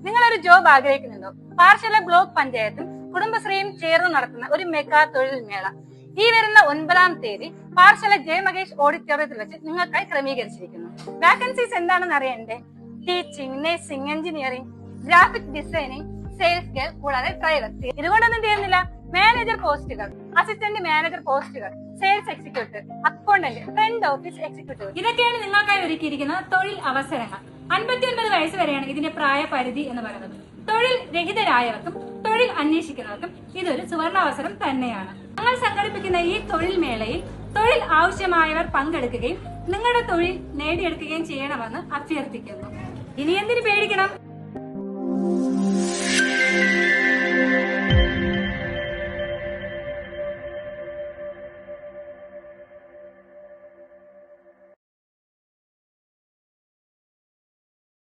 നിങ്ങളൊരു ജോബ് ആഗ്രഹിക്കുന്നുണ്ടോ? പാറശാല ബ്ലോക്ക് പഞ്ചായത്തും കുടുംബശ്രീയും ചേർന്ന് നടത്തുന്ന ഒരു മെഗാ തൊഴിൽ മേള ഈ വരുന്ന 9-ാം തീയതി പാറശാല ജെ മഹേഷ് ഓഡിറ്റോറിയത്തിൽ വെച്ച് നിങ്ങൾക്കായി ക്രമീകരിച്ചിരിക്കുന്നു. വാക്കൻസീസ് എന്താണെന്ന് അറിയണ്ടേ? Teaching, nursing, engineering, graphic designing, sales girl, കൂടാതെ ഡ്രൈവർ. ഇതുകൊണ്ടൊന്നും തീരുന്നില്ല. മാനേജർ പോസ്റ്റുകൾ, അസിസ്റ്റന്റ് മാനേജർ പോസ്റ്റുകൾ, sales executive, accountant, front office executive, ഇതൊക്കെയാണ് നിങ്ങൾക്കായി ഒരുക്കിയിരിക്കുന്ന തൊഴിൽ അവസരങ്ങൾ. 59 വയസ്സ് വരെയാണ് ഇതിന്റെ പ്രായപരിധി എന്ന് പറയുന്നത്. തൊഴിൽ രഹിതരായവർക്കും തൊഴിൽ അന്വേഷിക്കുന്നവർക്കും ഇതൊരു സുവർണാവസരം തന്നെയാണ്. ഞങ്ങൾ സംഘടിപ്പിക്കുന്ന ഈ തൊഴിൽ മേളയിൽ തൊഴിൽ ആവശ്യമായവർ പങ്കെടുക്കുകയും നിങ്ങളുടെ തൊഴിൽ നേടിയെടുക്കുകയും ചെയ്യണമെന്ന് അഭ്യർത്ഥിക്കുന്നു. ഇനി എന്തിനു പേടിക്കണം?